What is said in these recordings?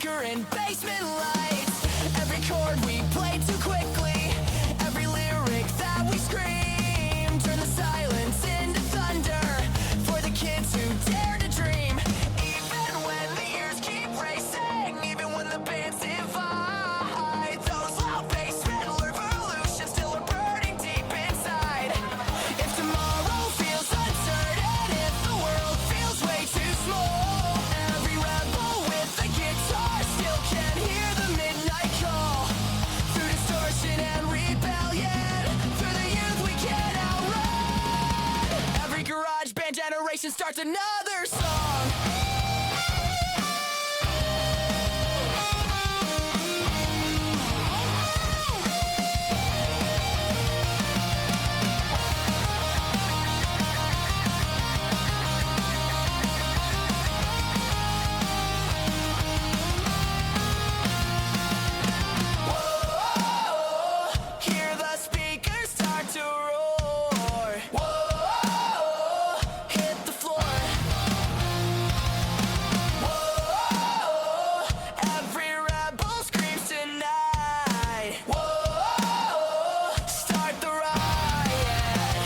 speaker and basement lights. Every chord we play too quickly, every lyric that we scream. Turn the silence into thunder for the kids who dare to dream. Even when the years keep racing, even when the bands divide, those loud basement revolutions still are burning deep inside. If tomorrow feels uncertain, if the world feels way too small, every rebel with a guitar still can hear the midnight call. Through distortion and rebellion, through the youth we can't outrun. Every garage band generation starts another song. Hear the speakers start to roar. Whoa, hit the floor. Whoa, every rebel screams tonight. Whoa, start the riot.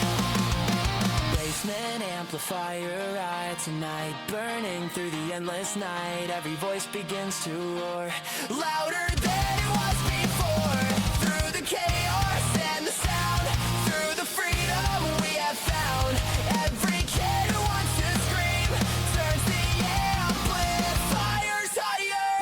Basement amplifier ride tonight, burning through the endless night. Every voice begins to roar, louder than it was before. Through the chaos and the sound, through the freedom we have found. Every kid who wants to scream turns the amplifiers higher.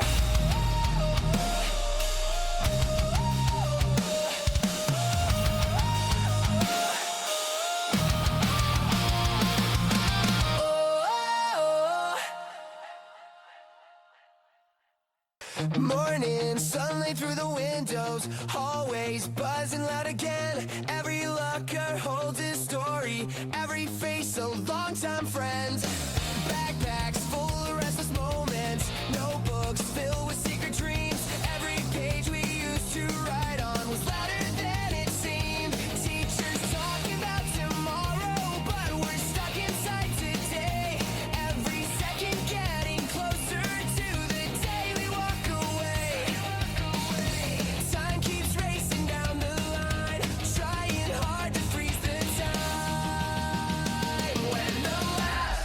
Morning sunlight through the windows, hallways buzzing loud again. Every locker holds a story, every face a longtime friend. Backpacks full of restless moments, notebooks filled with secret dreams. Every page we used to write on was louder than it seemed. Teachers talking about tomorrow, but we're stuck inside today. Every second getting closer to the day we walk away. Time keeps racing down the line, trying hard to freeze the time. When the last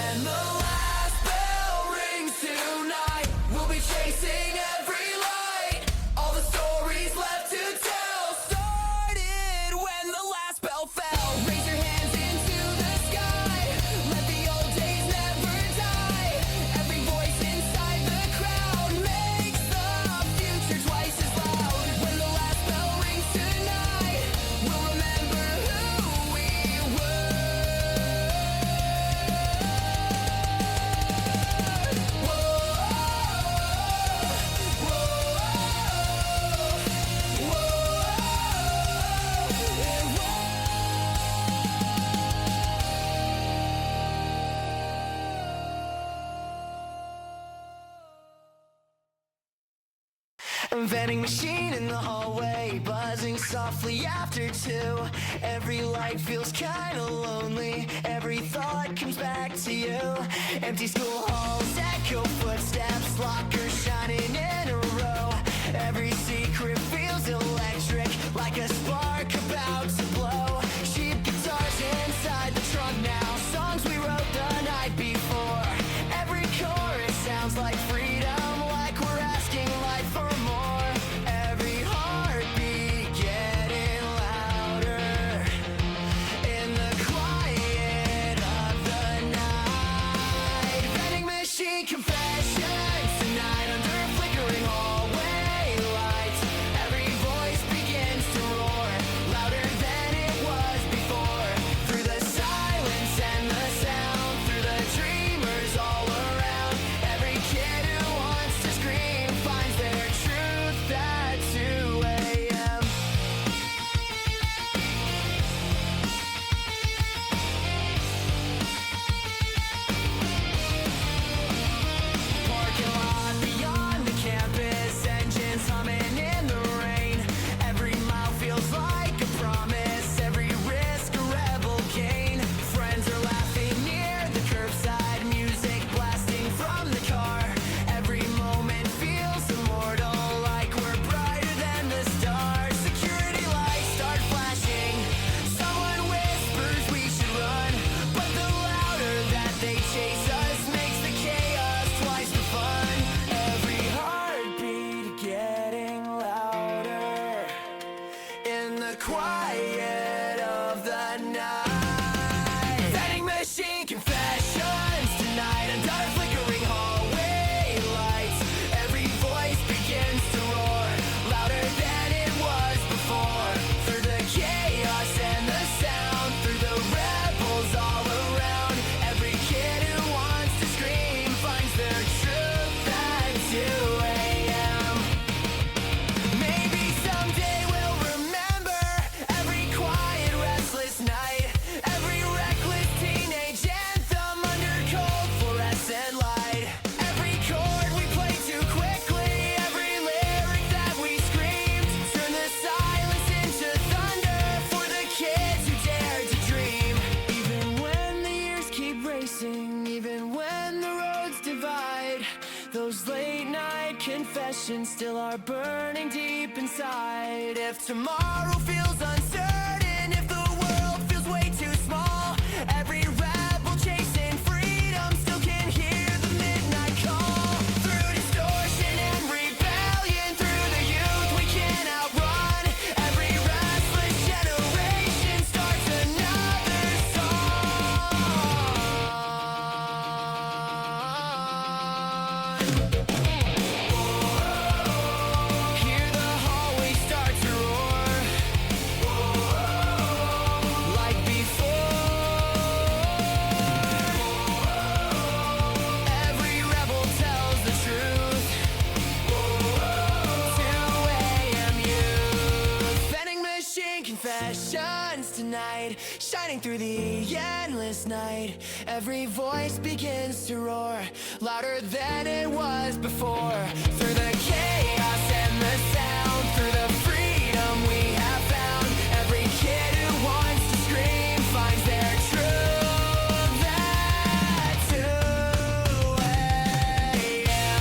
When the last bell rings tonight, we'll be chasing every light. All the stories left to tell started when the last bell fell. Raise your hands into the sky, let the old days never die. Every voice inside the crowd makes the future twice as loud. When the last bell rings tonight, we'll remember who we were. A vending machine in the hallway, buzzing softly after 2. Every light feels kinda lonely, every thought comes back to you. Empty school halls, echo footsteps, lockers shining in a row. Every secret feels electric, like a spark about to blow. Cheap guitars inside the trunk now, songs we wrote the night before. Every chorus sounds like freedom, like we're asking life for more. Every heartbeat getting louder in the quiet of the night. Vending machine confessions tonight under a flickering hallway lights. Every voice begins to roar, louder than it was before. Through the silence and the sound, through the dreamers all around. Every kid who wants to scream finds their truth at 2 a.m. Parking lot beyond the campus, engines humming in the rain. Every mile feels like a promise, every risk a rebel gain. Friends are laughing near the curbside, music blasting from the car. Every moment feels immortal, like we're brighter than the stars. Security lights start flashing, someone whispers we should run, but the louder that they chase us makes the chaos twice the fun. Every heartbeat getting louder in the quiet of the night. Vending machine confessions tonight under flickering hallway lights. Every voice begins to roar, louder than it was before. Through the chaos and the sound, through the rebels all around. Every kid who wants to scream finds their truth at 2 a.m. Maybe someday we'll remember every quiet, restless night, every reckless teenage anthem under cold fluorescent light. Every chord we played too quickly, every lyric that we screamed. Turn the silence into thunder for the kids who dared to dream. Even when the years keep racing, even when the roads divide, those late night confessions still are burning deep inside. If tomorrow feels uncertain, if the world feels way too small, every rebel chasing freedom still can hear the midnight call. Through distortion and rebellion, through the youth we can't outrun. Every restless generation starts another song. Hear the hallway start to roar, like before. Every rebel tells the truth. 2 a.m. youth. Vending machine confessions tonight, shining through the endless night. Every voice begins to roar, louder than it was before. Through the chaos and the sound, through the freedom we have found. Every kid who wants to scream finds their truth at 2 a.m.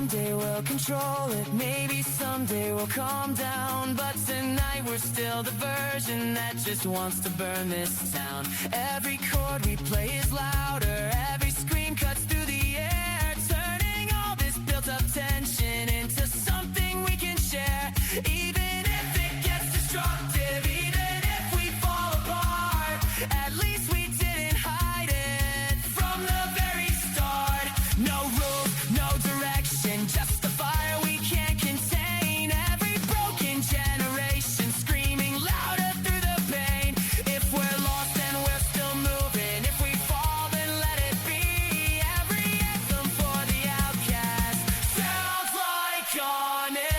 someday we'll control it. Maybe someday we'll calm down. But tonight we're still the version that just wants to burn this town. Every chord we play is louder. Every scream cuts through the air, turning all this built-up tension into something we can share. Even if it gets destructive, even if we fall apart, at least we didn't hide it from the very start. No rules, no direction, just the fire we can't contain. Every broken generation screaming louder through the pain. If we're lost then we're still moving. If we fall then let it be. Every anthem for the outcast sounds like honesty.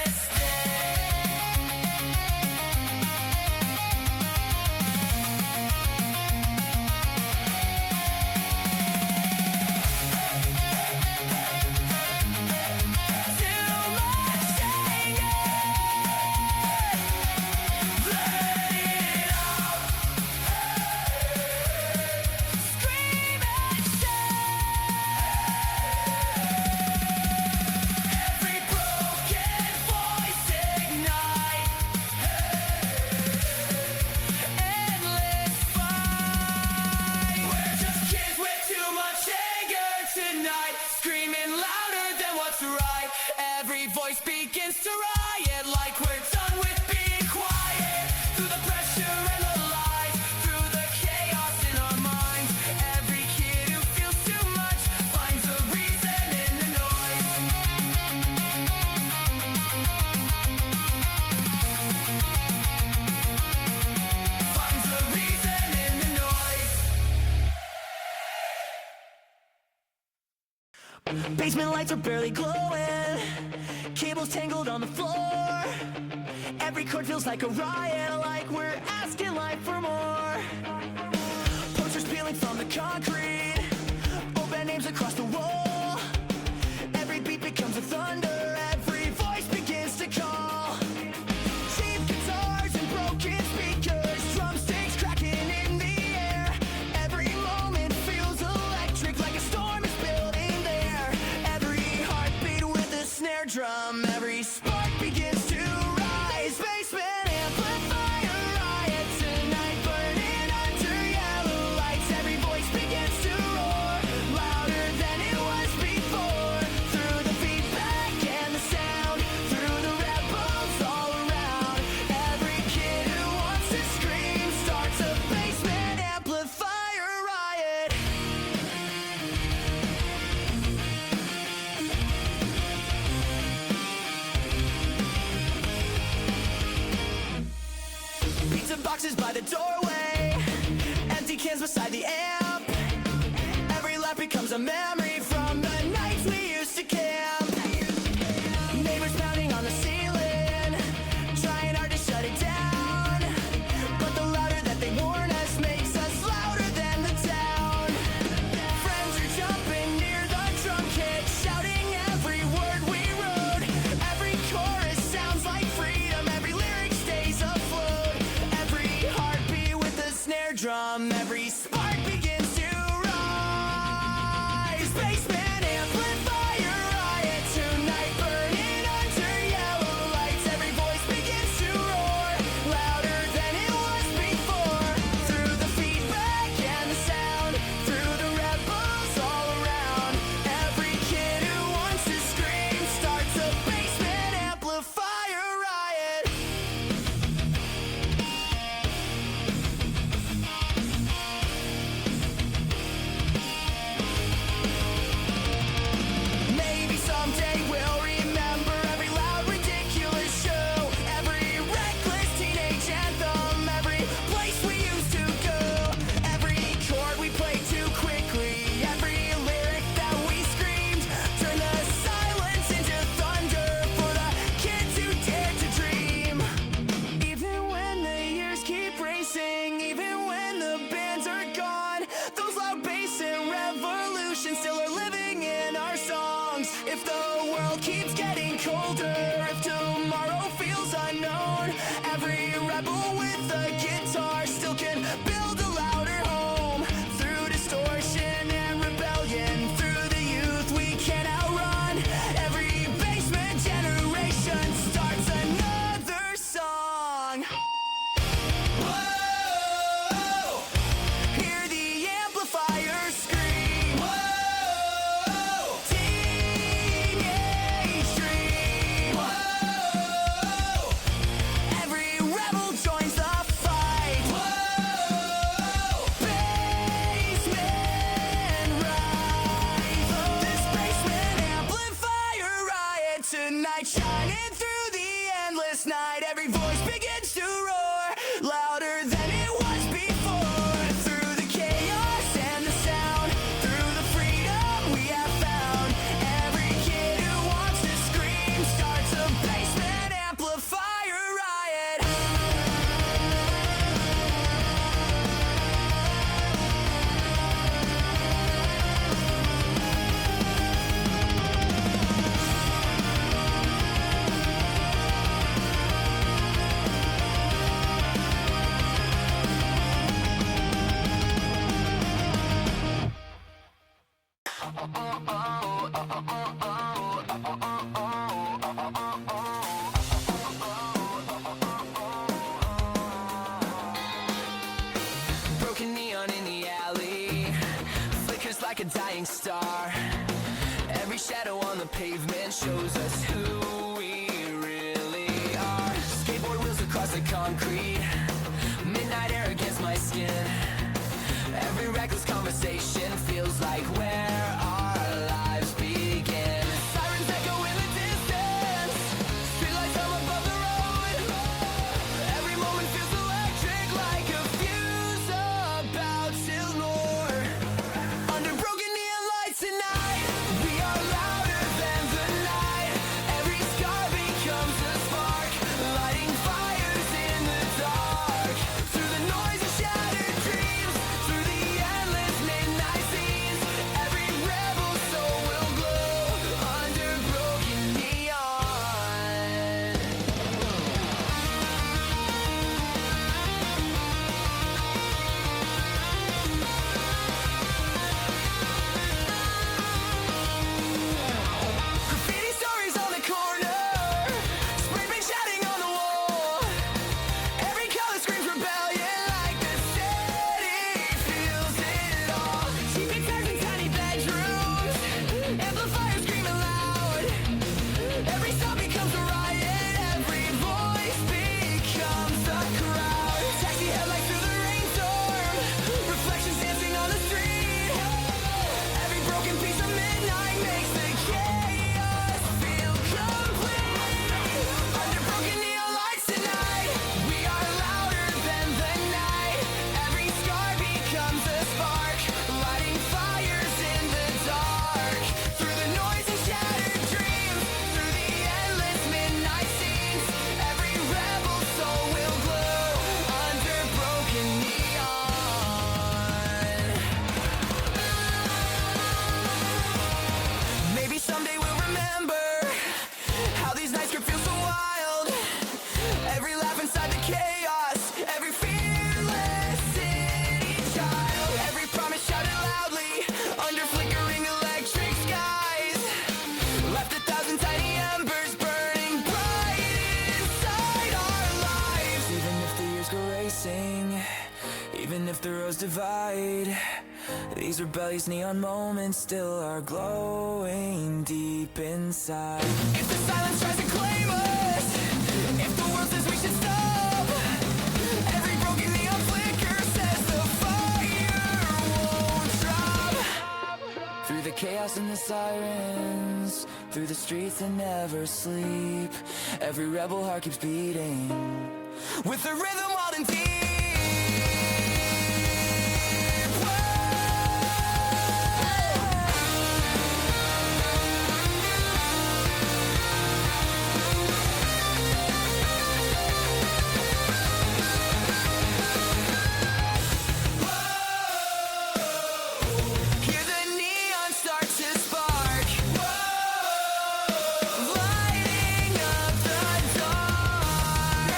Begins to riot like we're done with being quiet. Through the pressure and the lies, through the chaos in our minds, every kid who feels too much finds a reason in the noise. Finds a reason in the noise. Basement lights are barely glowing, cables tangled on the floor. Every chord feels like a riot, like we're asking life for more. Posters peeling from the concrete, open names across the wall. Every beat becomes a thunder, every voice begins to call. Cheap guitars and broken speakers, drumsticks cracking in the air. Every moment feels electric, like a storm is building there. Every heartbeat with a snare drum, every spark begins to rise. Basement amplifier riot tonight, burning under yellow lights. Every voice begins to roar, louder than it was before. Through the feedback and the sound, through the rebels all around. Every kid who wants to scream starts a basement amplifier riot. Pizza boxes by the doorway, empty cans beside the amp. Every laugh becomes a memory from the nights we used to camp. Neighbors pounding on the ceiling, trying hard to shut it down. But the louder that they warn us makes us louder than the town. Friends are jumping near the drum kit, shouting every word we wrote. Every chorus sounds like freedom, every lyric stays afloat. Every heartbeat with a snare drum, every spark begins to rise. Basement amplifier riot tonight, burning under yellow lights. Every voice begins to roar, louder than it was before. Through the feedback and the sound, through the rebels all around. Every kid who wants to scream starts a basement amplifier riot. Maybe someday we'll remember every loud, ridiculous show, every reckless teenage anthem, every place we used to go, every chord we played too quickly, every lyric that we screamed. Turn the silence into thunder for the kids who dare to dream. Even when the years keep racing, even when the bands are gone, those loud bass and revolutions still are living in our songs. If the world keeps getting colder, if tomorrow feels unknown, every rebel with a guitar still can build a louder home. Through distortion and rebellion, through the youth we can't outrun. Every Broken neon in the alley flickers like a dying star. Every shadow on the pavement shows us who we really are. Skateboard wheels across the concrete, midnight air against my skin. Every reckless conversation feels like where our lives begin. Sirens echo in the distance, streetlights hum above the road. Every moment feels electric, like a fuse about to roar. Under broken neon lights tonight, we are louder than the night. Every scar becomes a spark, lighting fires in the dark. Through the noise of shattered dreams, through the endless midnight scenes, every rebel soul will glow under broken neon. Graffiti stories on the corner, spray paint shouting on the wall. Every color screams rebellion, like the city feels it all. Cheap guitars in tiny bedrooms, amplifiers screaming loud. Every sound becomes a riot, every voice becomes a crowd. Taxi headlights through the rainstorm, reflections dancing on the street. Every broken piece of midnight makes the chaos feel complete. Under broken neon lights tonight, we are louder than the night. Every scar becomes a spark, lighting fires in the dark. Through the noise and shattered dreams, through the endless midnight scenes, every rebel soul will glow under broken neon. Maybe someday we'll remember how these nights could feel so wild. Every laugh inside the chaos, every fearless city child. Every promise shouted loudly under flickering electric skies. Left 1,000 tiny embers burning bright inside our lives. Even if the years go racing, even if the roads divide, these rebellious neon moments still are glowing deep inside. If the silence tries to claim us, if the world says we should stop, every broken neon flicker says the fire won't drop. Through the chaos and the sirens, through the streets that never sleep, every rebel heart keeps beating with the rhythm wild and deep. Hear the neon start to spark, lighting up the dark.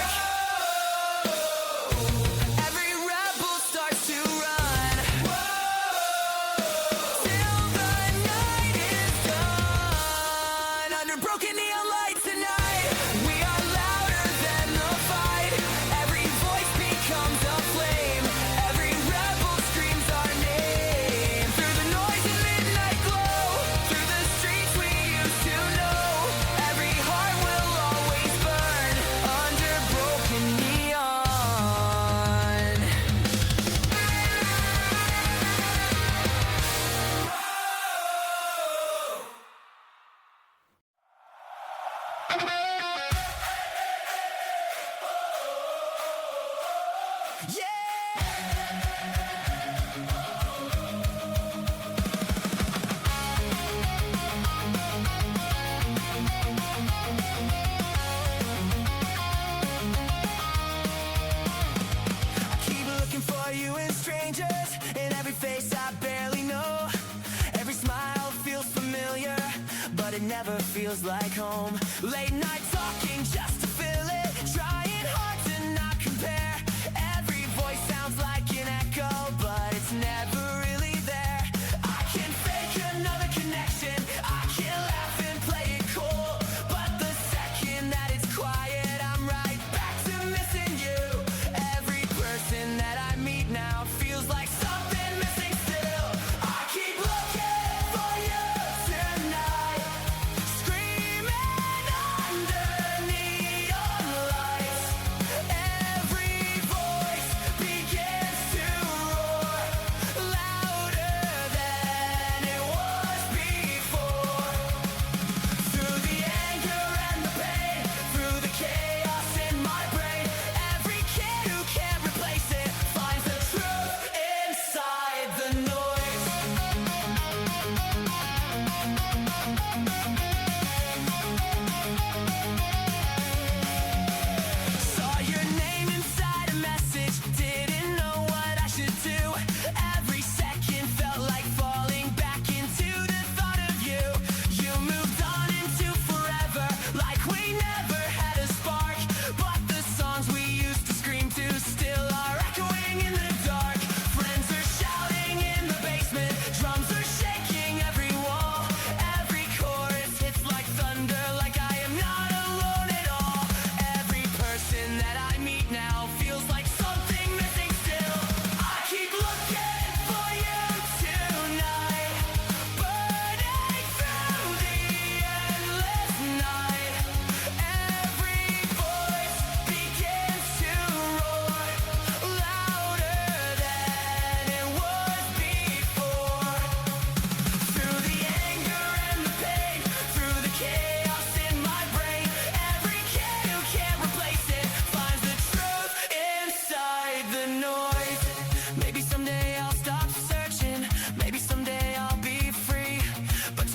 Every rebel starts to run, till the night is done. Under broken neon lights tonight, we are louder than the fight. Every voice becomes a flame, every rebel screams our name. Through the noise and midnight glow, through the streets we used to know, every heart will always burn under broken neon. Keep looking for you in strangers, in every face I barely know. Every smile feels familiar, but it never feels like home. Late night talking just to fill it, trying hard to not compare. Every voice sounds like an echo, but it's never really there. I can fake another connection.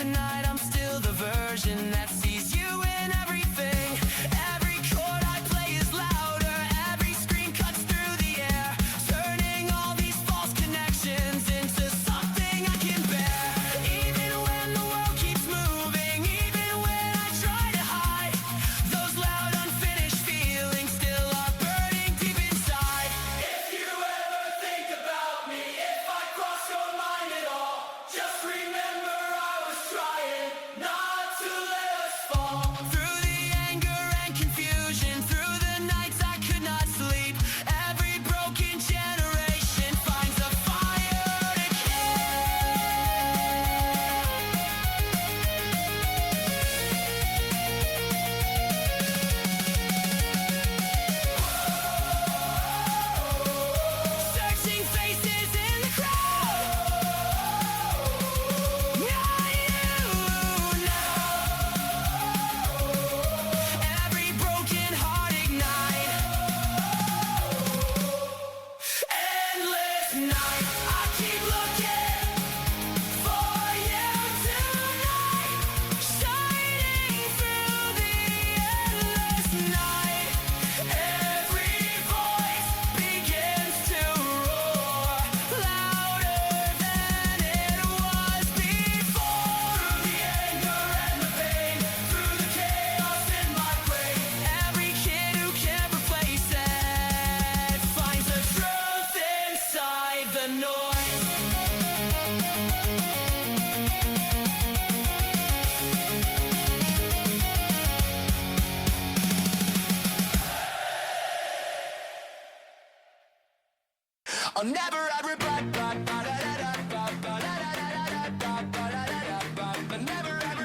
tonight I'm still the version that sees you in everything. Every chord I play is louder, every scream cuts through the air, turning all these false connections into something I can bear. Even when the world keeps moving, even when I try to hide, those loud unfinished feelings still are burning deep inside. If you ever think about me, if I cross your mind at all, just remember I was trying not to let us fall. Through the anger and confusion, through the nights I could not sleep, every broken generation finds a fire to searching faces in the crowd. Not you now. Every broken heart ignite. Endless night. I keep looking for you tonight, shining through the endless night. Every voice begins to roar, louder than it was before. Through the anger and the pain, through the chaos in my brain, every kid who can't replace it finds the truth inside the noise. I'll never ever never ever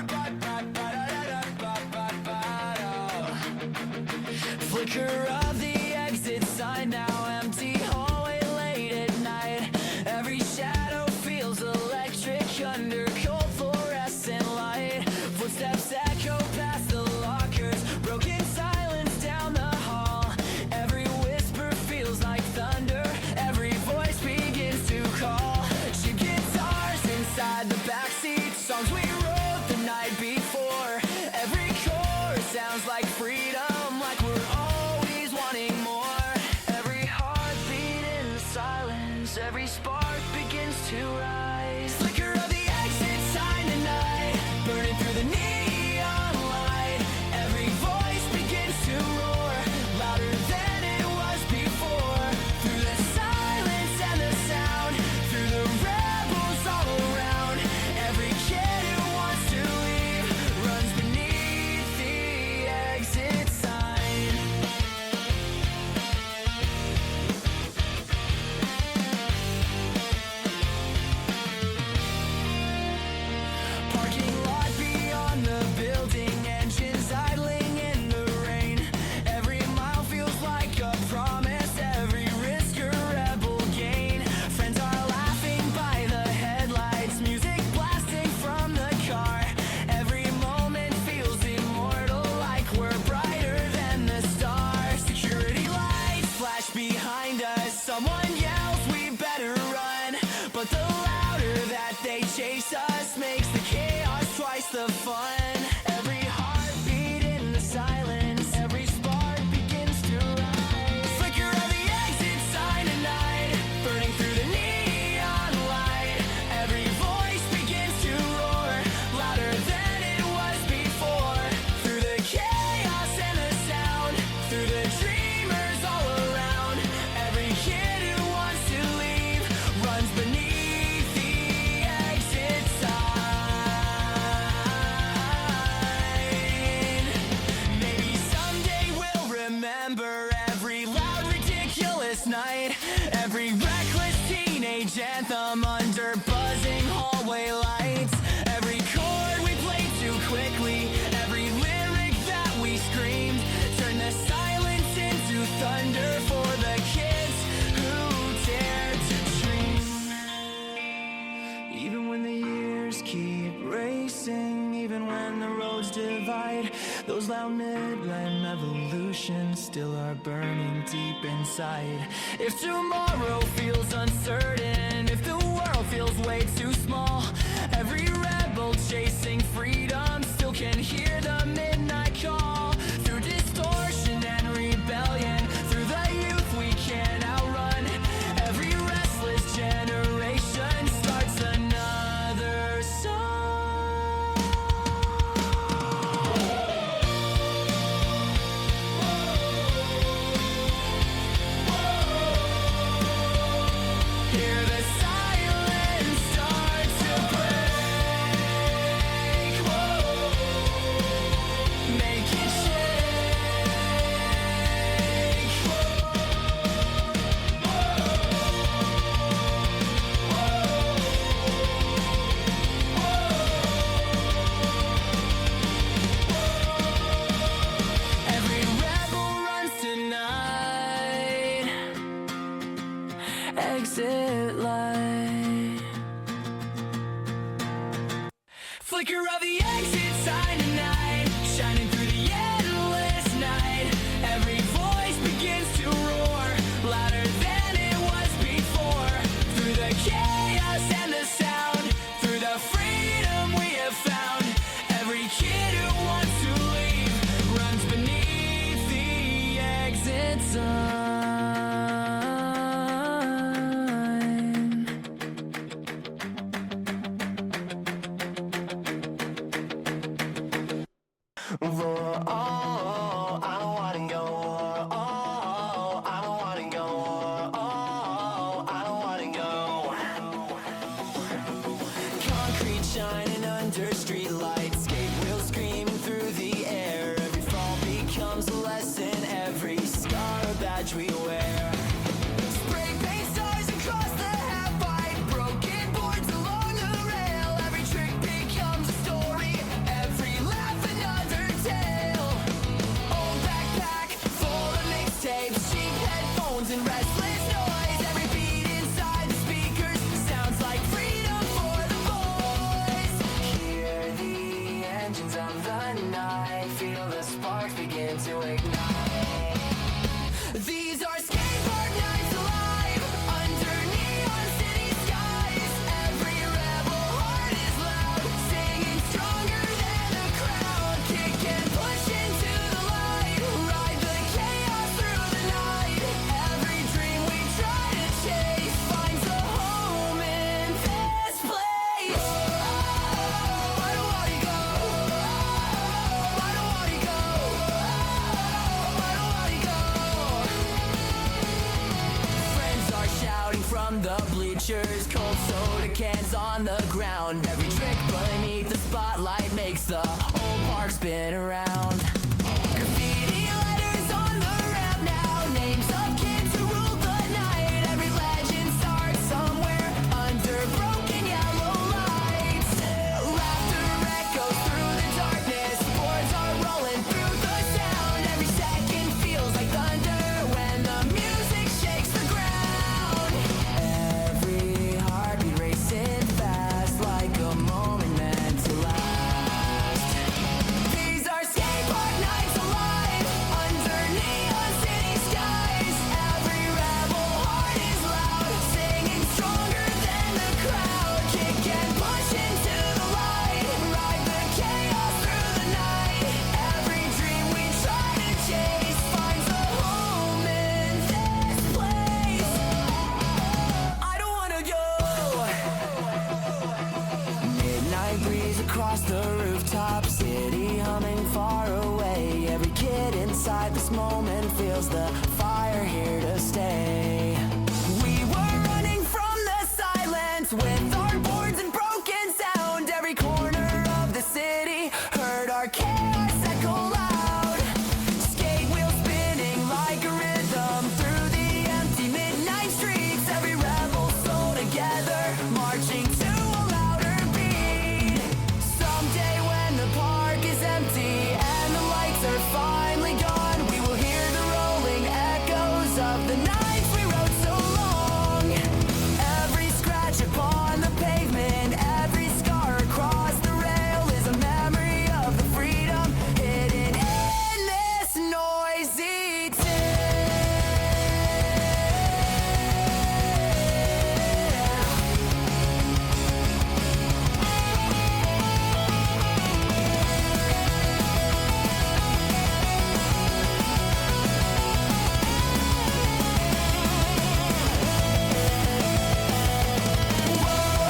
flicker of the exit sign, now empty hallway late at night. Every shadow feels electric under cold fluorescent light. Footsteps echo past the lockers, broken silence down the hall. Every whisper feels like thunder, every voice begins to call. Cheap guitars inside the backseat, songs we wrote the night before. Every chord sounds like freedom, like we're always wanting more. Every heartbeat in the silence, every spark begins to rise. Flicker of the exit sign tonight, burning through the neon light. Every voice begins to roar, louder than it was before. Through the silence and the sound, through the rebels all around. Every kid who wants to leave runs beneath the exit sign. Parking lot beyond the building, engines idling in the rain. Every mile feels like a promise, every risk a rebel gain. Friends are laughing by the headlights, music blasting from the car. Every moment feels immortal, like we're brighter than the stars. Security lights flash behind us, someone yells we better run, but the louder that they chase us makes the chaos twice the fun. Every heartbeat in the silence, every spark begins to rise. Flicker of the exit sign tonight, burning through the neon light. Every voice begins to roar, louder than it was before. Through the chaos and the sound, through the dreamers all around. Every kid who wants to leave runs beneath the exit sign. Maybe someday we'll remember every loud, ridiculous night, every reckless teenage anthem under buzzing hallway lights. Every chord we played too quickly, every lyric that we screamed, turn the silence into thunder for the kids who dared to dream. Even when the years keep racing, even when the roads divide, those loud midnight revolutions still are burning deep inside. If tomorrow feels uncertain, if the world feels way too small, every rebel chasing flicker of the exit sign tonight, shining through the endless night. Every voice begins to roar, louder than it was before. Through the chaos and the sound, through the freedom we have found. Every kid who wants to leave runs beneath the exit sign. Oh, I don't wanna go. Oh, I don't wanna go. Oh, I don't wanna go. Concrete shining under street lights, skate wheels screaming through the air. Every fall becomes a lesson, every scar a badge we wear. Spray paint stars across the half-pipe, broken boards along the rail. Every trick becomes a story, every laugh another tale. Old backpack full of mixtapes, cheap headphones and restless noise. Every beat inside the speakers sounds like freedom for the boys. Hear the engines of the night, feel the sparks begin to ignite. These are skate park nights alive, under neon city skies. Every rebel heart is loud, singing stronger than the crowd. Kick and push into the light, ride the chaos through the night. Every dream we try to chase finds a home in this place. Oh, I don't wanna go. Oh, I don't wanna go. Oh, I don't wanna go. Friends are shouting from the bleachers, cold soda cans on the ground. Every trick beneath the spotlight makes the whole park spin around. Graffiti letters on the ramp now, names of kids who ruled the night. Every legend starts somewhere under broken yellow lights. Laughter echoes through the darkness, boards are rolling through the sound. Every second feels like thunder when the music shakes the ground. Every heartbeat racing fast like a moment meant to last. These are skate park nights alive, under neon city skies. Every rebel heart is loud, singing stronger than the crowd. Kick and push into the light, ride the chaos through the night. Every dream we try to chase finds a home in this place. I don't wanna go. Midnight breeze across the rooftop, city humming far away. Every kid inside this moment feels the fire here to stay. We were running from the silence with our boards and broken sound. Every corner of the city heard our chaos echo loud. Skate wheels spinning like a rhythm through the empty midnight streets. Every rebel soul together, marching to a louder beat. Someday when the park is empty and the lights are finally gone, we will hear the rolling echoes of the nights we rode so long. Every scratch upon the pavement, every scar across the rail is a memory of the freedom hidden in this noisy town.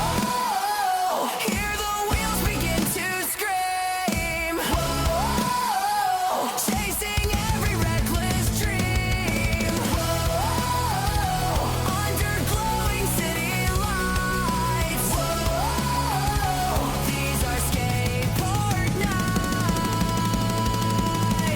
Whoa, hear the wheels begin to scream. Whoa, chasing every reckless dream. Whoa, under glowing city lights. Whoa, these are skate park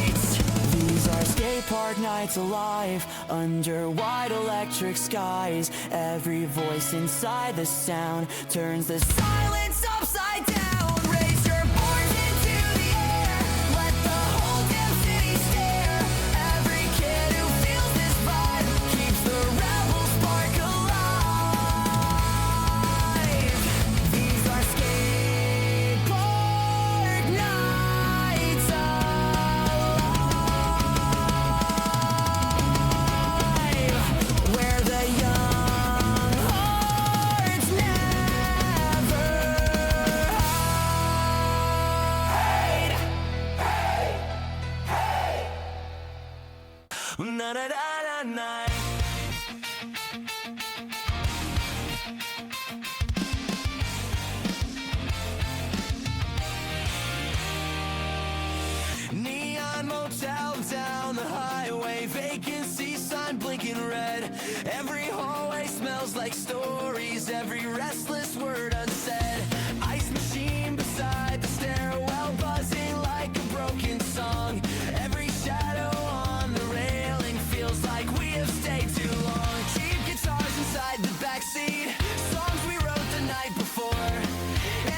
nights. These are skate park nights alive, under wide electric skies. Every voice inside the sound turns the silence upside down. Raise your boards into the air, let the whole damn city stare. Every kid who feels this vibe keeps the rebel spark alive. These are skate park night. Neon motel down the highway, vacancy sign blinking red. Every hallway smells like stories, every restless word unsaid. Ice machine beside the stairwell, buzzing like a broken song. Every shadow on the railing feels like we have stayed too long. Cheap guitars inside the backseat, songs we wrote the night before.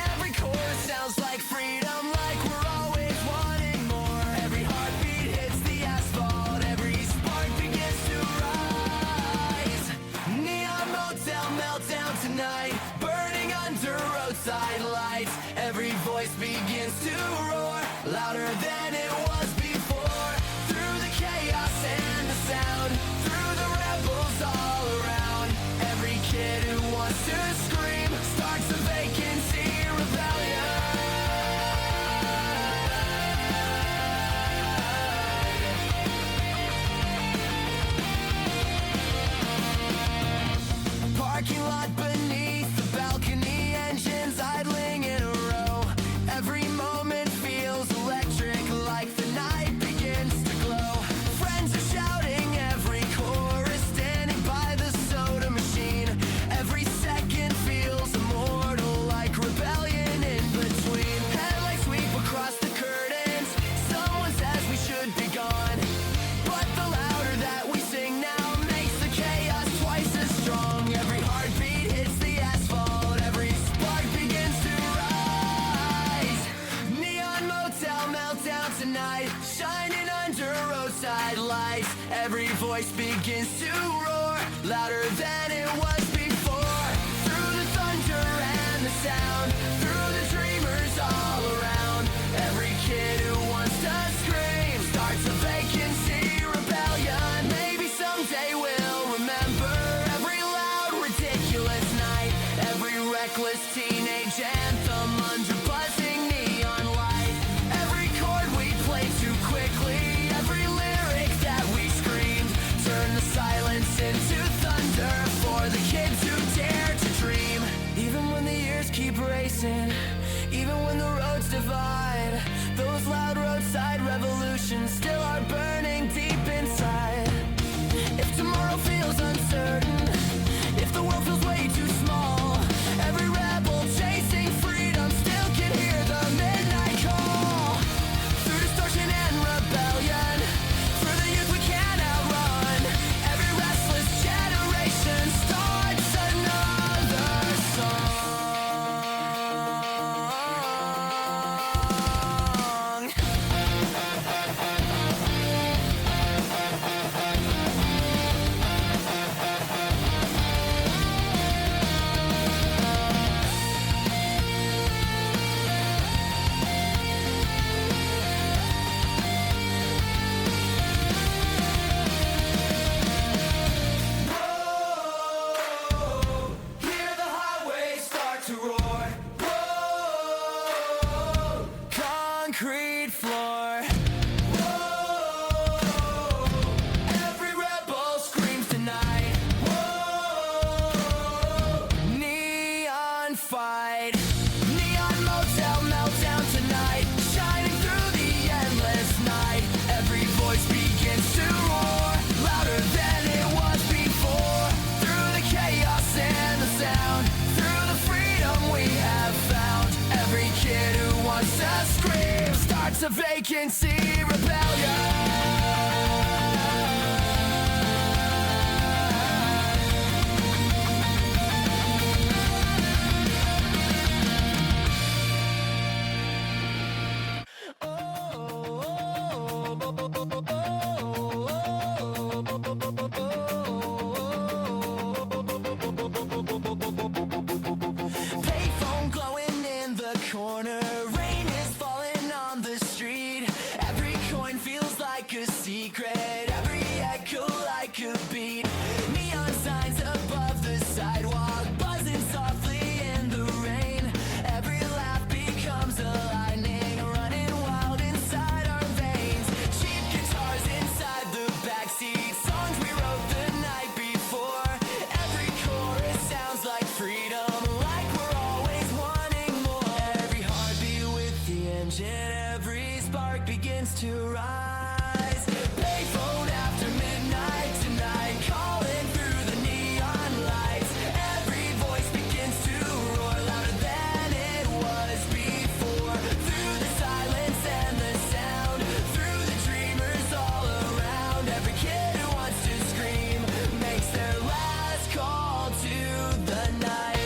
Every chord sounds like freedom, like we're always wanting more. Every heartbeat hits the asphalt, every spark begins to rise. Neon motel meltdown tonight, burning under roadside lights. Every voice begins to roar, louder than it was before. Through the chaos and the sound, through the rebels all around. Every kid who wants to scream starts a vacancy rebellion. Parking lot beneath the balcony, engines idling in a row. Every moment feels electric, like the night begins to glow. Friends are shouting every chorus, standing by the soda machine. Every second feels immortal, like rebellion in between. Headlights sweep across the curtains, someone says we should be gone. But the louder that we sing now makes the chaos twice as strong. Every heartbeat hits the asphalt, every spark begins to rise. Neon motel meltdown tonight, shining under roadside lights. Every voice begins to roar, louder than it was before. Through the thunder and the sound, through the dreamers all around. Every kid who wants to scream starts a vacancy rebellion. Maybe someday we'll remember every loud, ridiculous night, every reckless teenage anthem under buzzing neon light. Every chord we played too quickly, every lyric that we screamed, turn the silence into thunder for the kids who dare to dream. Even when the years keep racing, even when the roads divide, those loud roadside revolutions still are burning deep inside. If tomorrow feels uncertain, if the world feels way too small, every rebel chasing freedom still can hear the midnight call. Through distortion and rebellion, for the youth we can't outrun. Every restless generation starts another song. Hear the highway start to roar. Whoa, concrete floor. Whoa, every rebel screams tonight. Whoa, neon fight. Neon motel meltdown tonight, shining through the endless night. Every voice begins to roar, louder than it was before. Through the chaos and the sound, through the freedom we have found. Every kid who wants to scream starts a vacancy rebellion. Payphone glowing in the corner, rain is falling on the street. Every coin feels like engine, every spark begins to rise. Payphone after midnight tonight, calling through the neon lights. Every voice begins to roar louder than it was before. Through the silence and the sound, through the dreamers all around. Every kid who wants to scream makes their last call to the night.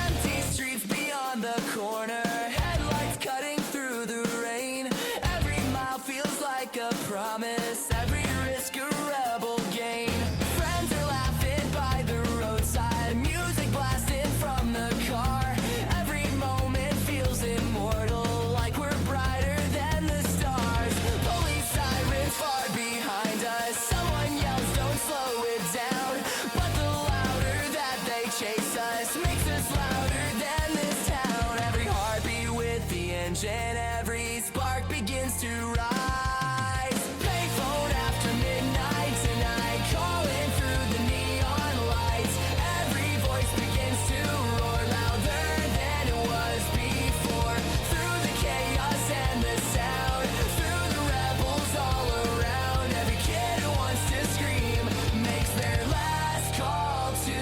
Empty streets beyond the corner, headlights cutting through the rain. Every mile feels like a promise, every risk a rebel gain. Friends are laughing by the roadside, music blasting from the car. Every moment feels immortal, like we're brighter than the stars. Police sirens far behind us, someone yells don't slow it down. But the louder that they chase us makes us louder than this town. Every heartbeat with the engine, every spark begins to rise. Payphone after midnight tonight, calling through the neon lights. Every voice begins to roar louder than it was before. Through the chaos and the sound, through the rebels all around. Every kid who wants to scream makes their last call to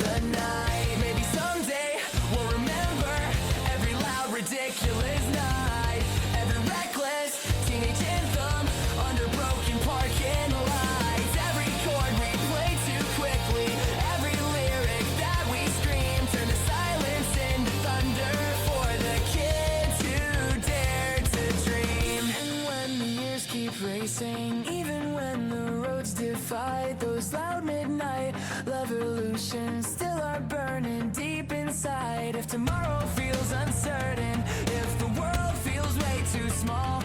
the night. Maybe someday we'll remember every loud, ridiculous night. Every reckless teenage anthem under broken parking lights. Every chord we play too quickly, every lyric that we scream. Turn the silence into thunder for the kids who dare to dream. And when the years keep racing, even when the roads divide, those loud midnight revolutions still are burning deep inside. If tomorrow feels uncertain, if the world feels way too small,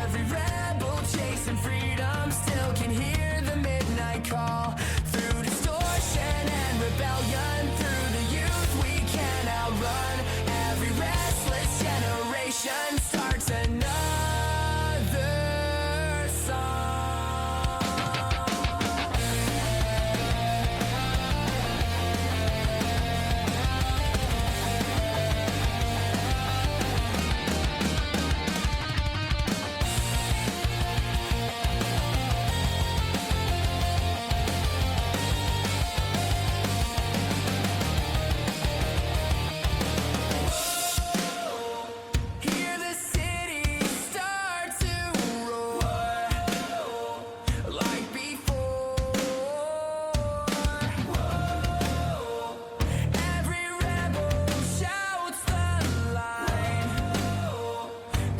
every rebel chasing freedom still can hear the midnight call. Through distortion and rebellion, through the youth we can outrun. Every restless generation starts another song. Hear the city start to roar like before. Every rebel shouts the line,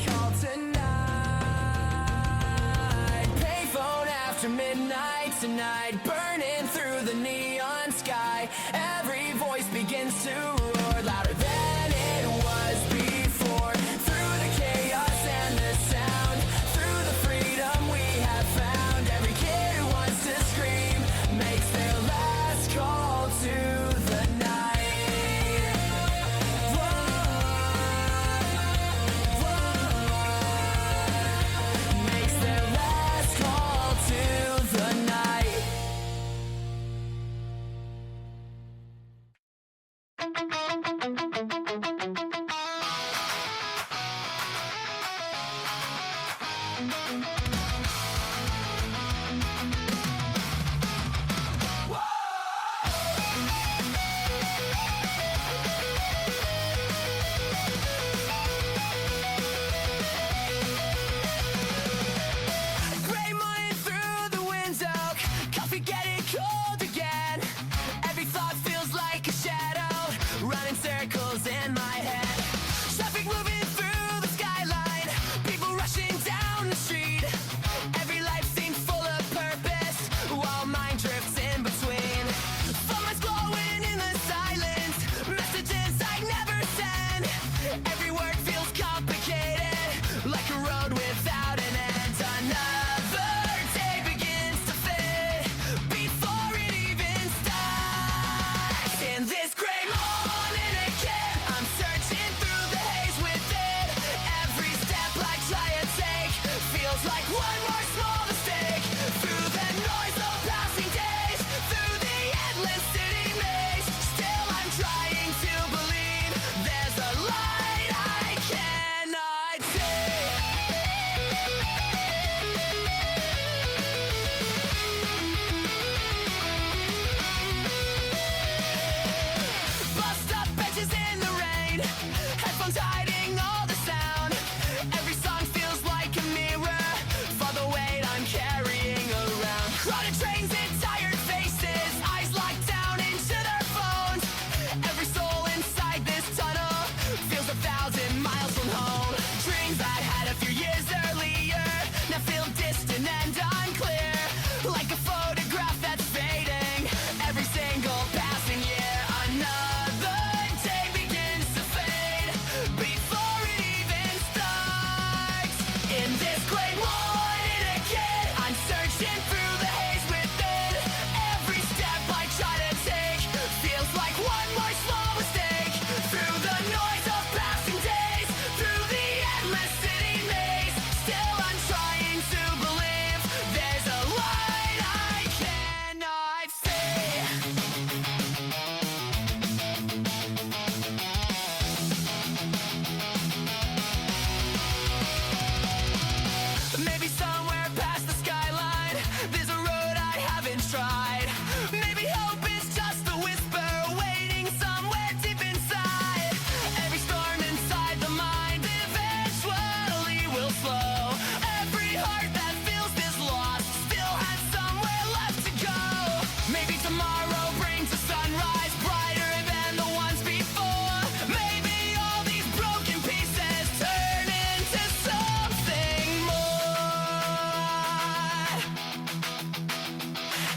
call tonight. Payphone after midnight tonight, burning through the neon sky. Every voice begins to roar louder than it was before. Through the chaos and the sound, through the freedom we have found. Every kid who wants to scream makes their last call to the night. Makes their last call to the night. the trains in tired faces, eyes locked down into their phones. Every soul inside this tunnel feels 1,000 miles from home. Dreams I had a few years earlier now feel distant and unclear, like a photograph that's fading every single passing year. Another day begins to fade before it even starts. In this gray morning again, I'm searching through the haze within. Every step I try to take feels like one more small mistake. Through the noise of passing days, through the endless city maze, still I'm trying to believe there's a light I cannot see. Maybe somewhere past the skyline, there's a road I haven't tried. Maybe hope is just a whisper waiting somewhere deep inside. Every storm inside the mind eventually will slow. Every heart that feels this lost still has somewhere left to go. Maybe tomorrow brings a sunrise brighter than the ones before. Maybe all these broken pieces turn into something more.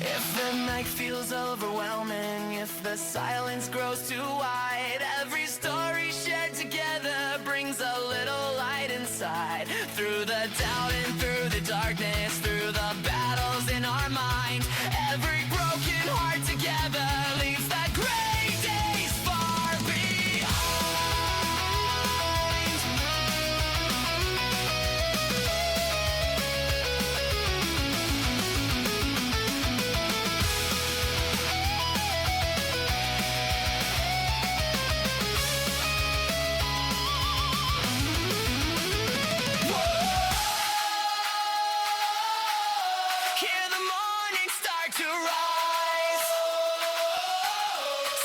If the night feels overwhelming, if the silence grows too wide, every story shared together brings a little light inside. Through the doubt and through the darkness, through the battles in our mind, every broken heart together leaves the gray days far behind. Hear the morning start to rise.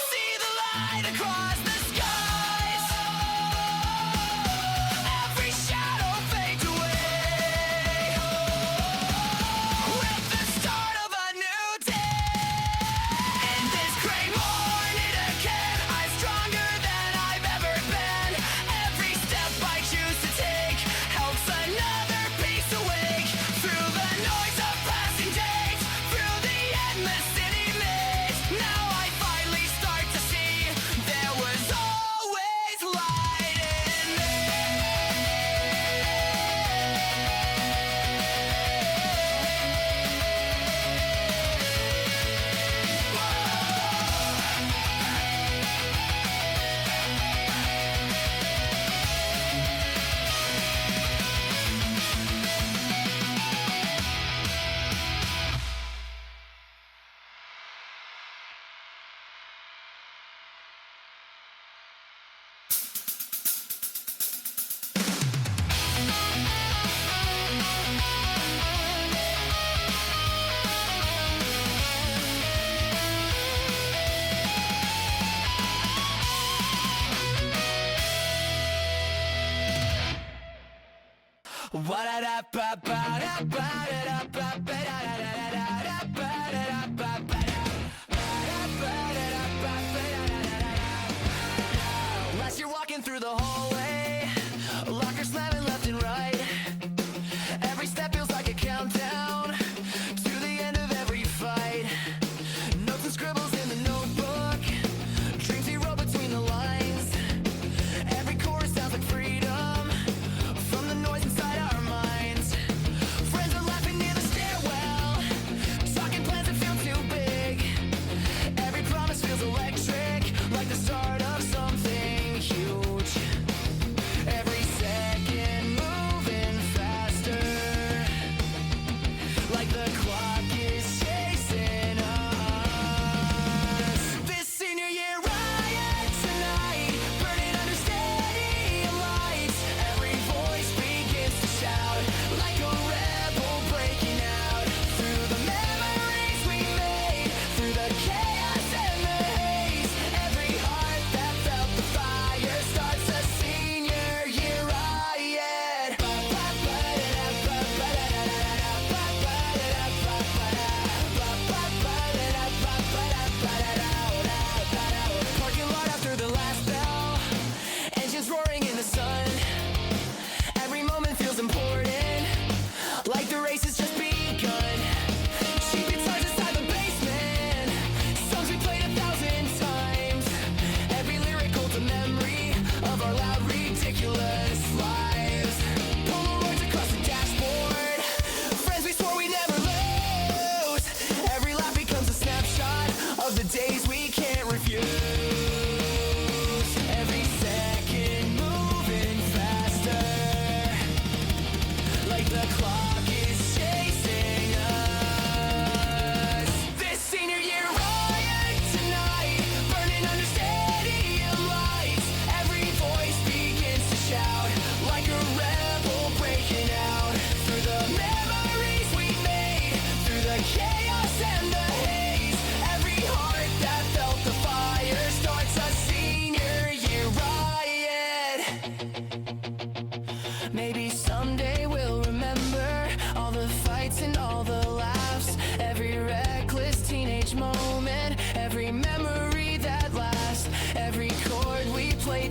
See the light across the skies. Every shadow fades away with the start of a new day. And this gray morning again, I'm stronger than I've ever been. Every step I choose to take helps another piece awake. Through the noise of passing days, through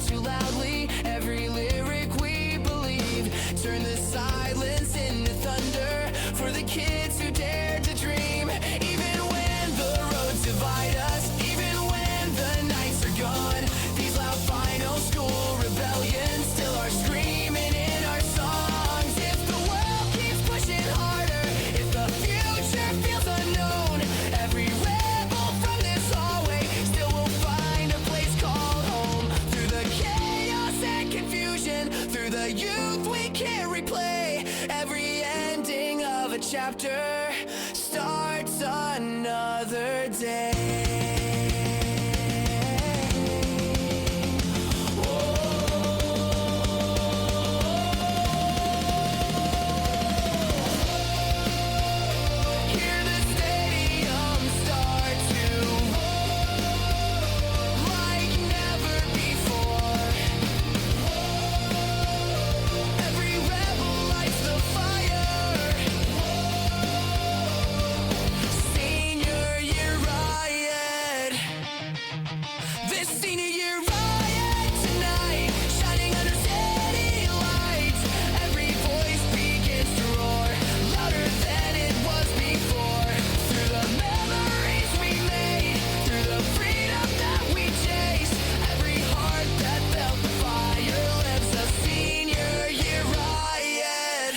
too loudly. Every lyric we believe, turn the silence into thunder for the kids who dare to dream. Even when the roads divide us, even when the nights are gone, these loud final school rebellions still are screaming in our songs. If the world keeps pushing harder, if the future feels unknown, every rebel from this hallway still will find a place called home. Through the chaos and confusion, through the youth we can't replay, every ending of a chapter starts another day. Hear the stadium start to like never before. Every rebel lights the fire. Senior year riot. This senior year riot tonight, shining under city lights. Every voice begins to roar, louder than it was before. Through the memories we made, through the freedom that we chased, every heart that felt the fire lives a senior year riot.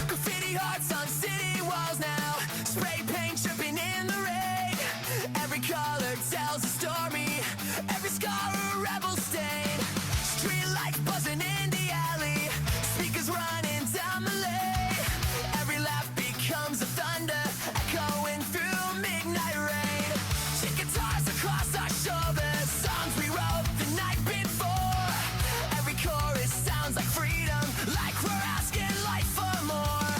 Graffiti hearts on city walls now, spray paint dripping in the rain. Every color tells a story, every scar a rebel stain. Street lights buzzing in the alley, speakers running down the lane. Every laugh becomes a thunder, echoing through midnight rain. Chick guitars across our shoulders, songs we wrote the night before. Every chorus sounds like freedom, like we're asking life for more.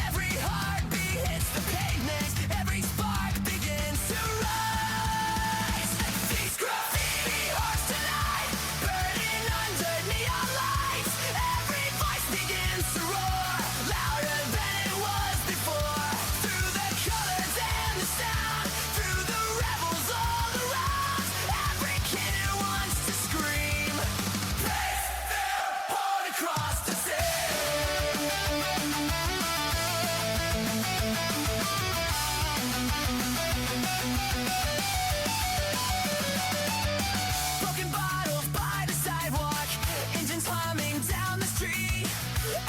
Every heartbeat hits the pavement, every spark begins to rise. These graffiti hearts tonight, burning under neon lights. Every voice begins to roar, louder than it was before. Through the colors and the sound, through the rebels all around. Every kid who wants to scream, place their heart across the sea. Broken bottles by the sidewalk, engines humming down the street.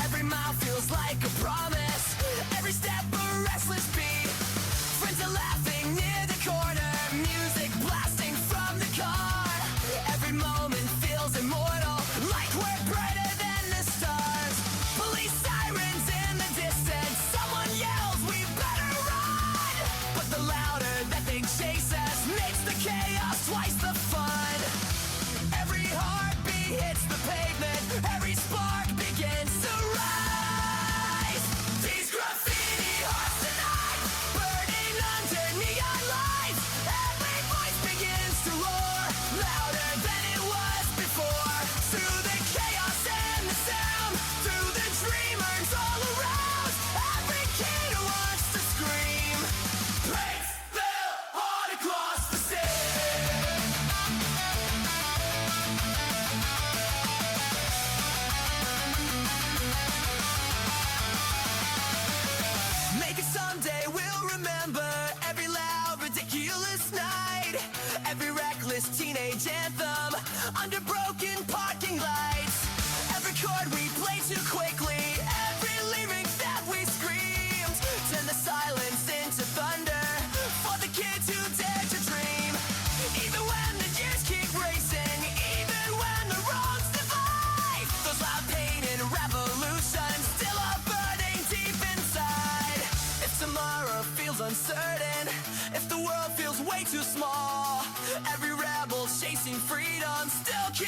Every mile feels like a promise, every step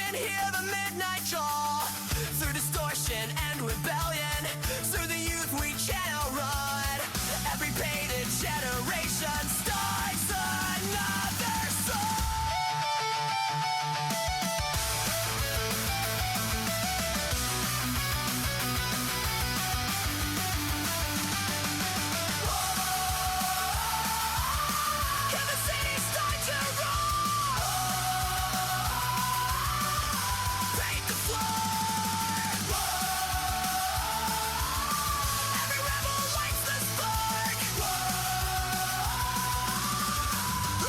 can hear the midnight draw through distortion and rebellion. Through the youth we cannot run. Every painted generation starts another song. Can the city start to roar? Paint the floor. Every rebel lights the spark.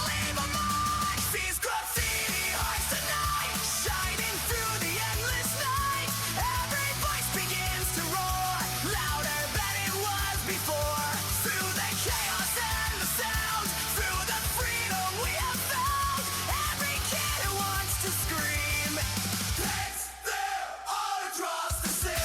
Leave a mark. These graffiti hearts tonight, shining through the endless night. Every voice begins to roar, louder than it was before. Through the chaos and the sound, through the freedom we have found. Every kid who wants to scream, it's there all across the city.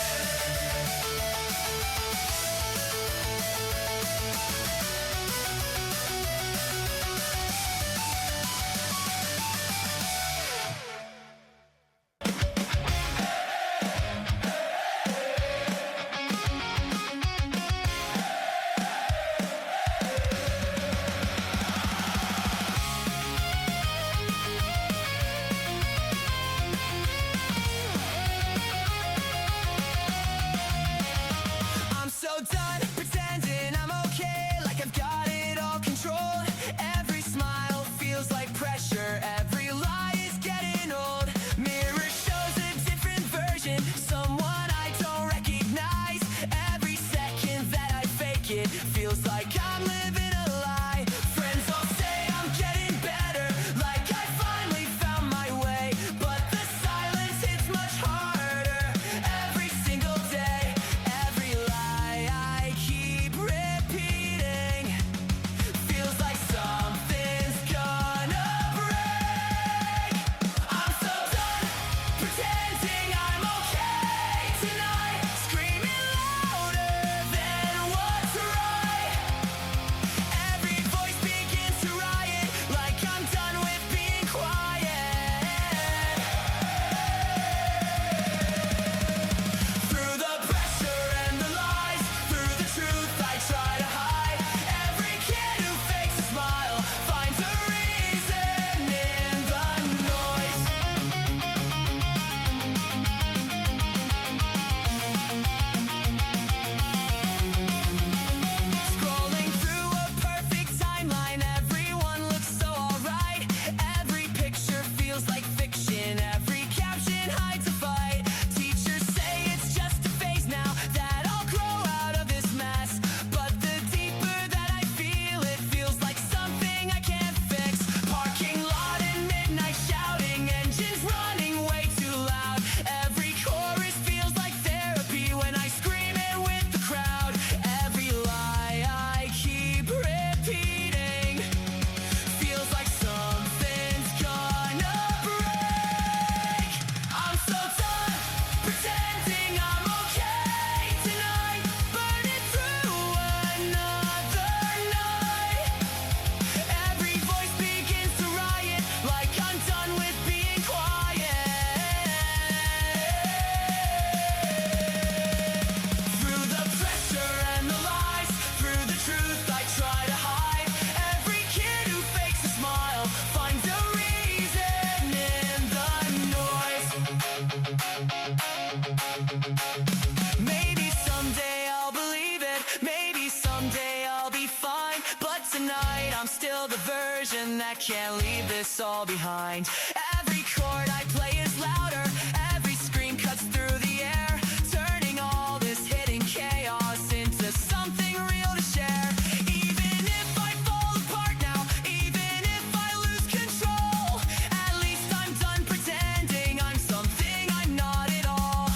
I'm so done pretending I'm okay, like I've got it all controlled. Every smile feels like pressure, every lie is getting old. Mirror shows a different version, someone I don't recognize. Every second that I fake it feels like I'm living a lie. Friends all say I'm getting better, like I finally found my way. But the silence hits much harder every single day. Every lie I keep repeating feels like something's gonna break. I'm so done pretending I'm okay tonight, screaming louder than what's right. Every voice begins to riot, like I'm done with being quiet. Through the pressure and the lies, through the truth I try to hide. Every kid who fakes a smile finds a reason in the noise. Scrolling through a perfect timeline, everyone looks so alright. Every picture feels like fiction, every caption hides a fight. Teachers say it's just a phase now, that I'll grow out of this mess. But the deeper that I feel, it feels like something I can't fix. Parking lot and midnight shouting, engines running way too loud. Every chorus feels like therapy when I scream it with the crowd. Every lie I keep repeating feels like something's gonna break. I'm so done pretending I'm okay tonight, burning through another night. Every voice begins to riot, like I'm done with being quiet. Through the pressure and the lies, through the truth I try to hide. Every kid who fakes a smile finds a reason in the noise. Maybe someday I'll believe it, maybe someday I'll be fine. But tonight I'm still the version that can't leave this all behind. Every chord I play is louder, every scream cuts through the air, turning all this hidden chaos into something real to share. Even if I fall apart now, even if I lose control, at least I'm done pretending I'm something I'm not at all.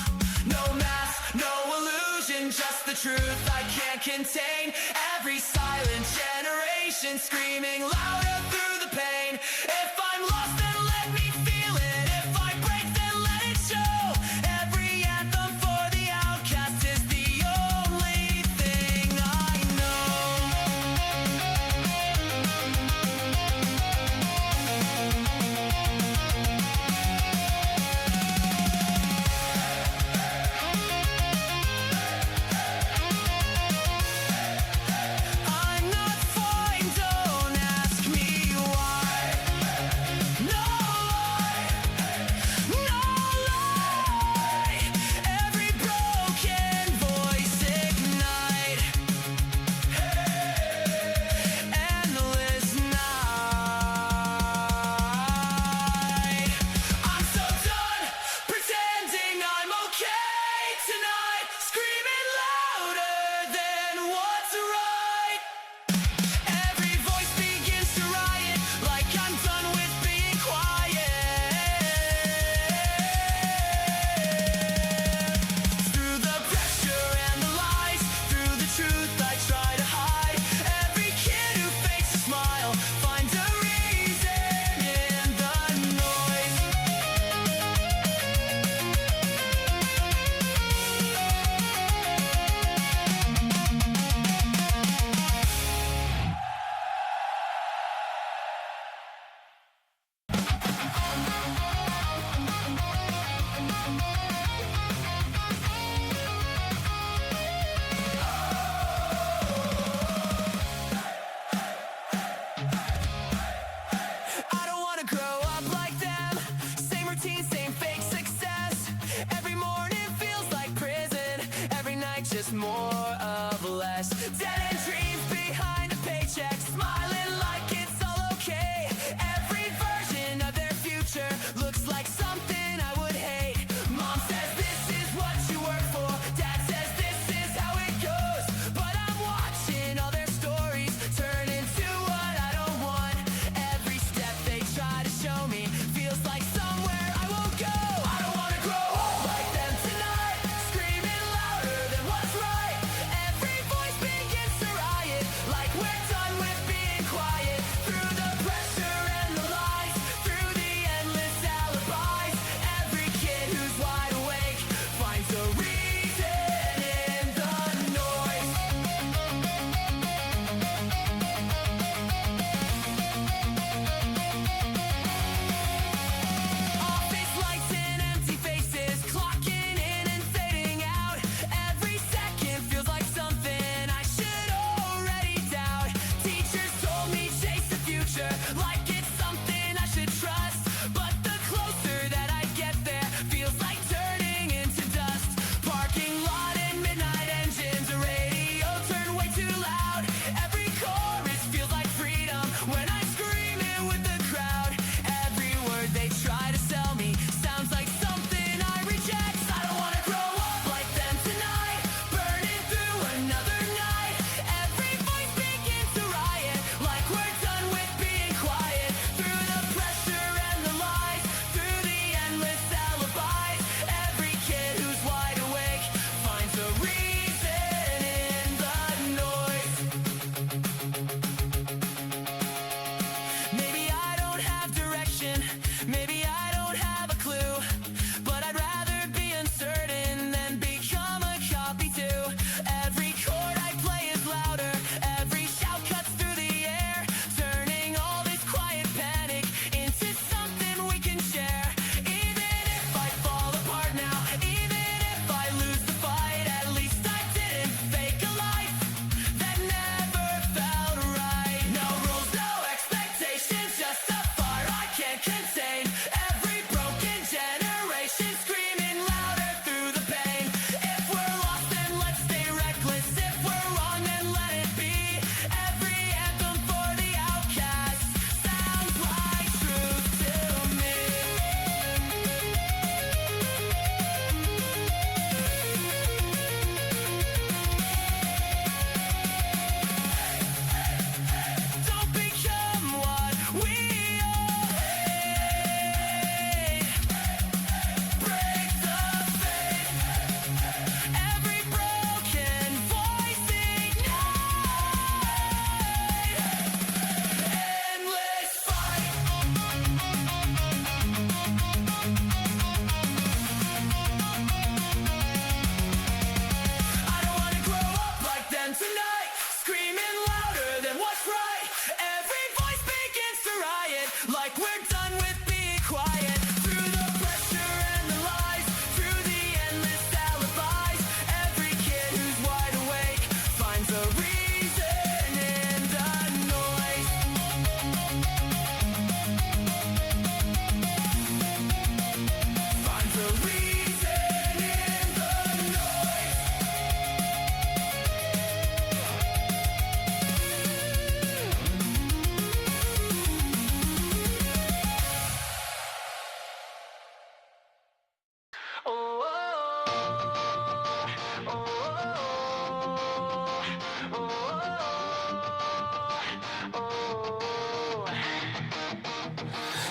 No mask, no illusion, just the truth I can't contain. Every silent generation screaming louder through the pain. If I'm lost, then let me feel it. If I break, then let it show. Every anthem for the outcast is the only thing I know.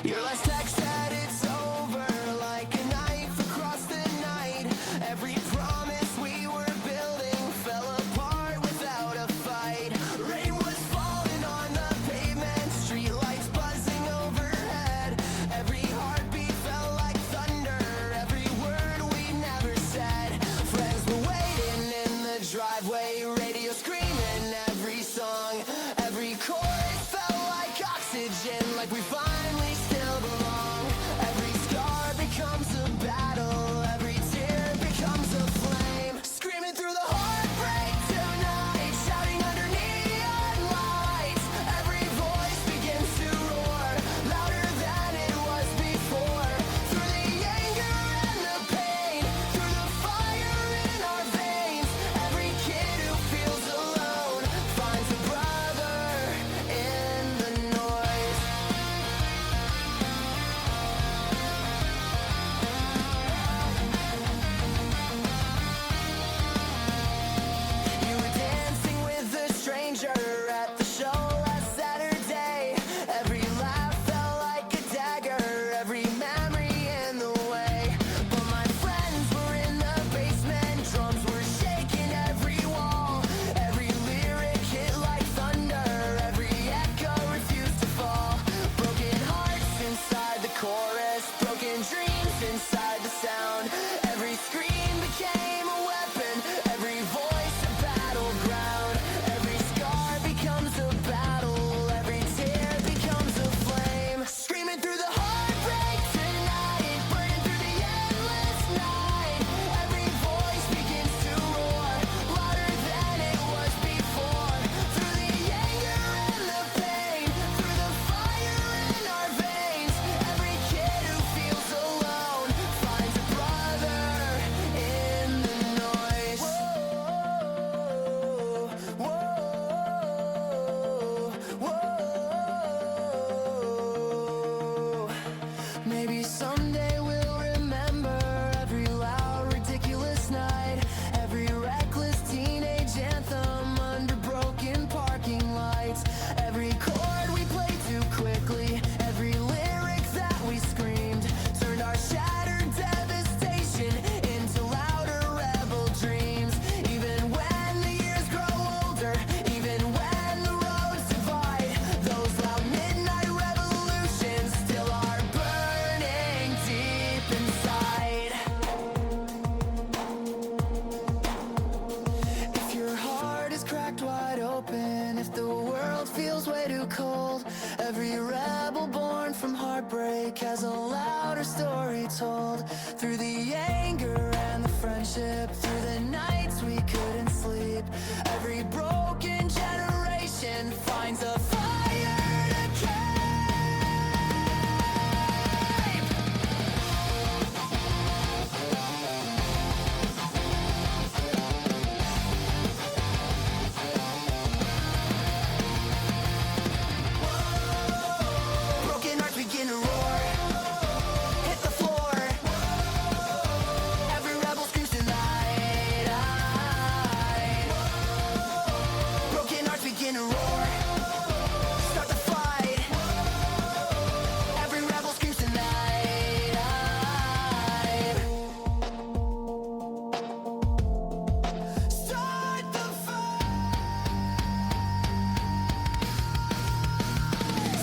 Your last text said it's over, like a knife across the night. Every promise we were building fell apart without a fight. Rain was falling on the pavement, streetlights buzzing overhead. Every heartbeat felt like thunder, every word we never said. Friends were waiting in the driveway, radio screaming every song. Every chord felt like oxygen, like we finally still belong. Every scar becomes a battle, every tear becomes a flame. Screaming through the heartbreak tonight, shouting under neon lights. Every voice begins to roar, louder than it was before. Through the anger and the pain, through the fire in our veins. Every kid who feels alone finds a brother in the noise. You were dancing with a stranger at the show last Saturday. Every laugh felt like a dagger, every memory in the way. But my friends were in the basement, drums were shaking every wall. Every lyric hit like thunder, every echo refused to fall. Broken hearts inside the chorus, broken dreams inside the sound. Every scream became a weapon, every voice a battleground. Every scar becomes a battle, every tear becomes a flame. Screaming through the heartbreak tonight, burning through the endless night. Every voice begins to roar, louder than it was before. Through the anger and the pain, through the fire in our veins. Every kid who feels alone finds a brother in the noise. Whoa, whoa, whoa. Maybe someday we'll remember every loud, ridiculous night, every reckless teenage anthem under broken parking lights, every chord we played too quickly, every lyric that we screamed, turned our shattered devastation into louder rebel dreams. Even when the years grow older, even when the roads divide, those loud midnight revolutions still are burning deep inside. If your heart is cracked wide open, if the world feels way too cold, every rebel born from heartbreak has a louder story told. Through the anger and the friendship, through the nights we couldn't sleep, every broken generation finds a fire to keep. Broken hearts begin to roar, hit the floor. Every rebel screams tonight. Broken hearts begin to roar, start the fight. Every rebel screams tonight. Start the fight.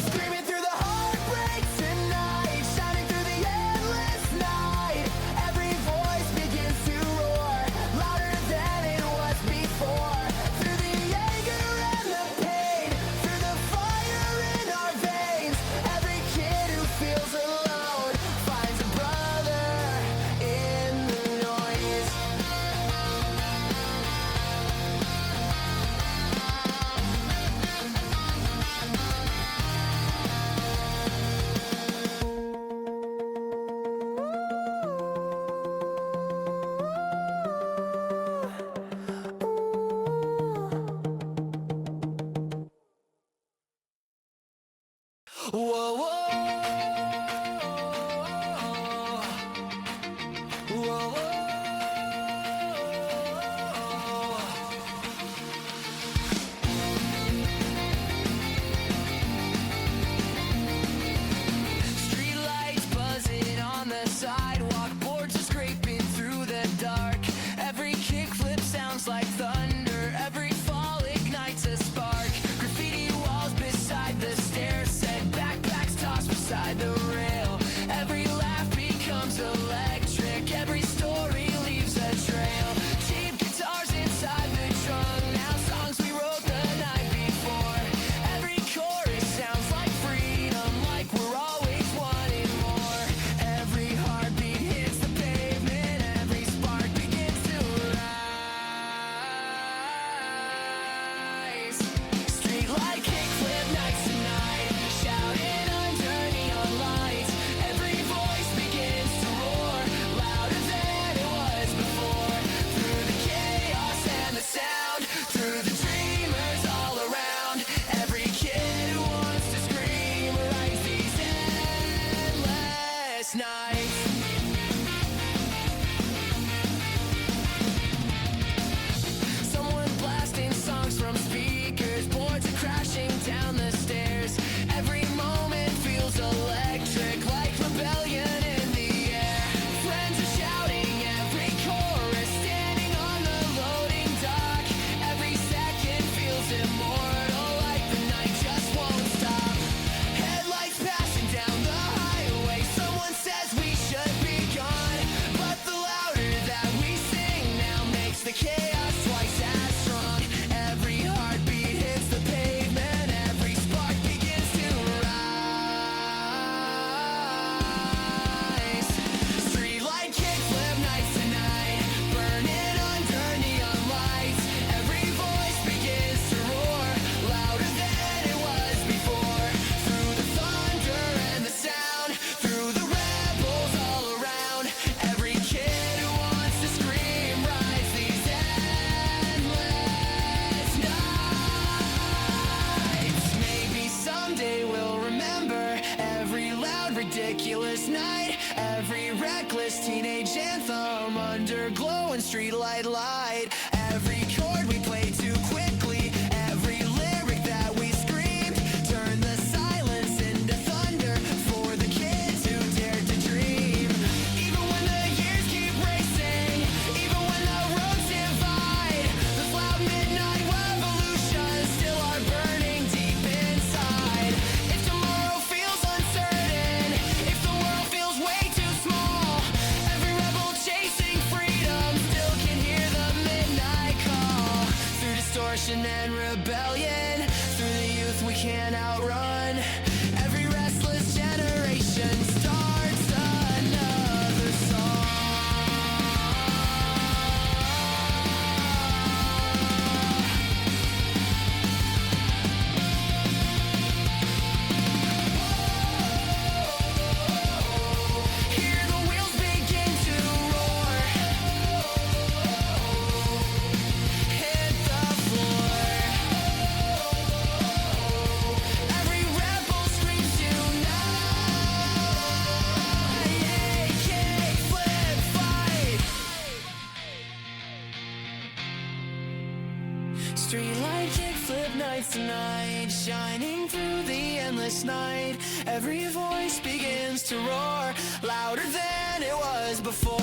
Screaming through the heartbreak tonight, shining through the endless night. Every voice begins to roar, louder than it was before. Through the anger and the pain, through the fire in our veins. Every kid who feels alone finds a brother in the noise. Whoa, whoa. Whoa, whoa. distortion and rebellion. Through the youth we can't outrun. Every restless generation starts another song. Hear the wheels begin to roar. Hit the floor. Every rebel screams unite. Kick, flip, fight. Streetlight, kick, flip, nights tonight, shining through the endless night. Every voice begins to roar, louder than it was before.